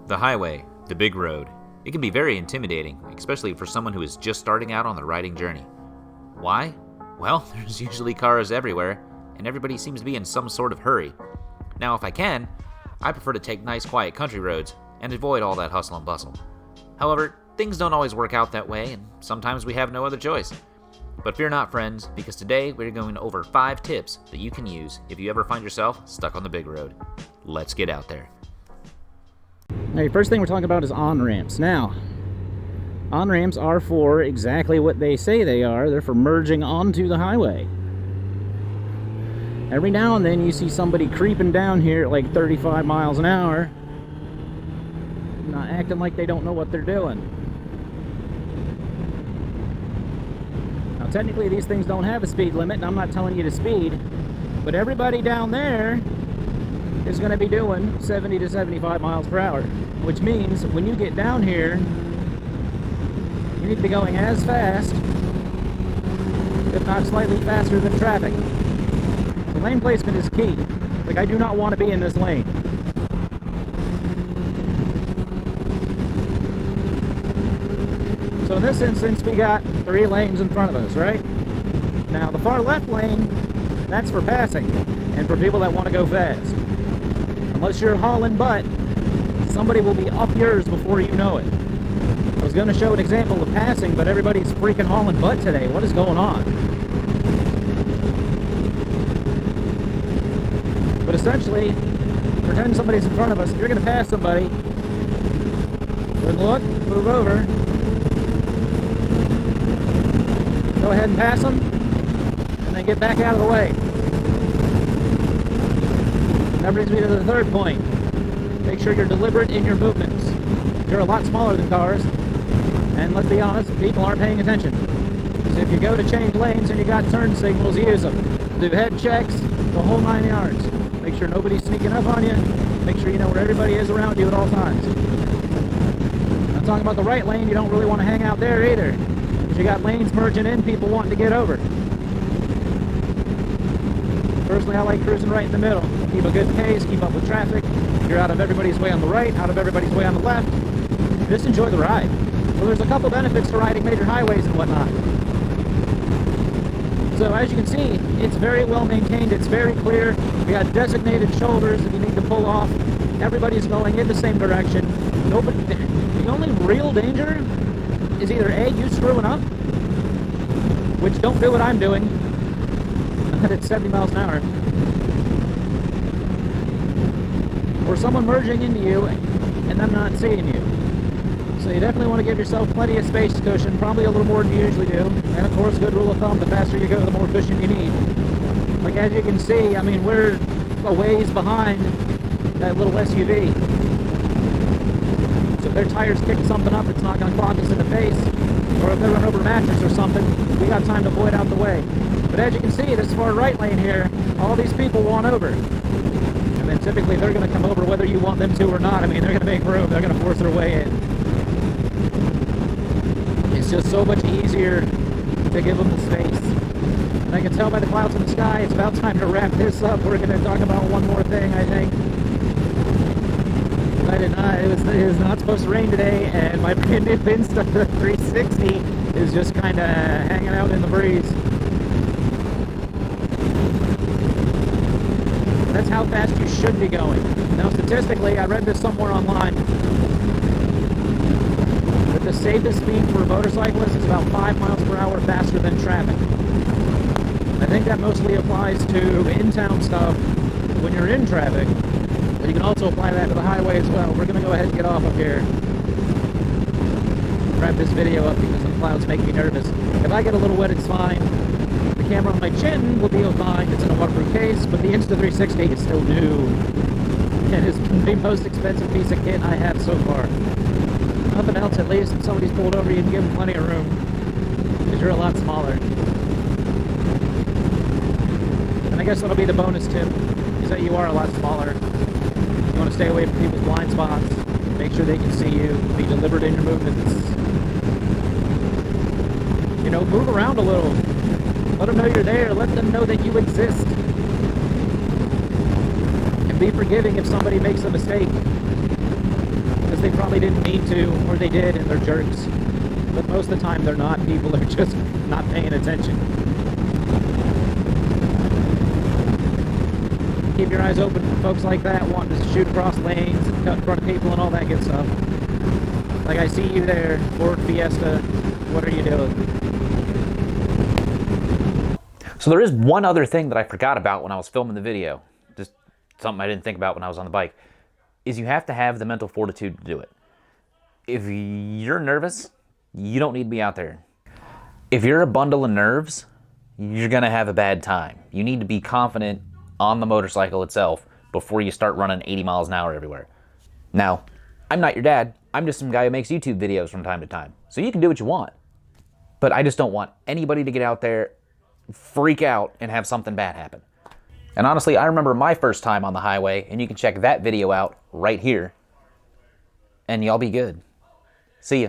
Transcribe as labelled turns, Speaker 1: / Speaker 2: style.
Speaker 1: The highway, the big road. It can be very intimidating, especially for someone who is just starting out on the riding journey. Why? Well, there's usually cars everywhere, and everybody seems to be in some sort of hurry. Now, if I can, I prefer to take nice quiet country roads and avoid all that hustle and bustle. However, things don't always work out that way, and sometimes we have no other choice. But fear not, friends, because today we're going over 5 tips that you can use if you ever find yourself stuck on the big road. Let's get out there.
Speaker 2: Hey, first thing we're talking about is on-ramps. Now, on-ramps are for exactly what they say they are. They're for merging onto the highway. Every now and then you see somebody creeping down here at like 35 miles an hour, not acting like they don't know what they're doing. Now, technically these things don't have a speed limit, and I'm not telling you to speed, but everybody down there is going to be doing 70 to 75 miles per hour, which means when you get down here, you need to be going as fast, if not slightly faster than traffic. So lane placement is key. Like, I do not want to be in this lane. So in this instance, we got 3 lanes in front of us, right? Now, the far left lane, that's for passing, and for people that want to go fast. Unless you're hauling butt, somebody will be up yours before you know it. I was going to show an example of passing, but everybody's freaking hauling butt today. What is going on? But essentially, pretend somebody's in front of us. If you're going to pass somebody, good look, move over. Go ahead and pass them, and then get back out of the way. That brings me to the third point. Make sure you're deliberate in your movements. You're a lot smaller than cars, and let's be honest, people aren't paying attention. So if you go to change lanes and you got turn signals, use them. Do head checks, the whole 9 yards. Make sure nobody's sneaking up on you. Make sure you know where everybody is around you at all times. I'm talking about the right lane. You don't really want to hang out there either, because you got lanes merging in, people wanting to get over. Personally, I like cruising right in the middle. Keep a good pace, keep up with traffic. You're out of everybody's way on the right, out of everybody's way on the left. Just enjoy the ride. So there's a couple benefits to riding major highways and whatnot. So as you can see, it's very well maintained, it's very clear. We got designated shoulders if you need to pull off. Everybody's going in the same direction. Nobody. The only real danger is either A, you screwing up, which don't do what I'm doing, at 70 miles an hour, or someone merging into you and them not seeing you. So you definitely want to give yourself plenty of space cushion, probably a little more than you usually do. And of course, good rule of thumb, the faster you go, the more cushion you need. Like, as you can see, I mean, we're a ways behind that little SUV. So if their tires kick something up, it's not going to clog us in the face. Or if they run over a mattress or something, we got time to void out the way. But as you can see, this far right lane here, all these people want over. And then typically they're going to come over whether you want them to or not. I mean, they're going to make room. They're going to force their way in. It's just so much easier to give them the space. And I can tell by the clouds in the sky, it's about time to wrap this up. We're going to talk about one more thing, I think. It was not supposed to rain today, and my brand new Insta 360 is just kind of hanging out in the breeze. That's how fast you should be going. Now, statistically, I read this somewhere online, that the safest speed for motorcyclists is about 5 miles per hour faster than traffic. I think that mostly applies to in-town stuff when you're in traffic, but you can also apply that to the highway as well. We're going to go ahead and get off up here. Wrap this video up because the clouds make me nervous. If I get a little wet, it's fine. The camera on my chin will be fine. It's in a waterproof case, but the Insta360 is still new. And it's the most expensive piece of kit I have so far. Nothing else, at least, if somebody's pulled over, you can give them plenty of room, because you're a lot smaller. And I guess that'll be the bonus tip, is that you are a lot smaller. You want to stay away from people's blind spots, make sure they can see you, be deliberate in your movements. You know, move around a little. Let them know you're there. Let them know that you exist. And be forgiving if somebody makes a mistake. Because probably didn't mean to, or they did and they're jerks. But most of the time they're not. People are just not paying attention. Keep your eyes open for folks like that wanting to shoot across lanes and cut in front of people and all that good stuff. Like, I see you there, Ford Fiesta. What are you doing?
Speaker 1: So there is one other thing that I forgot about when I was filming the video. Just something I didn't think about when I was on the bike. Is you have to have the mental fortitude to do it. If you're nervous, you don't need to be out there. If you're a bundle of nerves, you're gonna have a bad time. You need to be confident on the motorcycle itself before you start running 80 miles an hour everywhere. Now, I'm not your dad. I'm just some guy who makes YouTube videos from time to time. So you can do what you want. But I just don't want anybody to get out there, freak out, and have something bad happen. And honestly, I remember my first time on the highway, and you can check that video out right here. And y'all be good. See ya.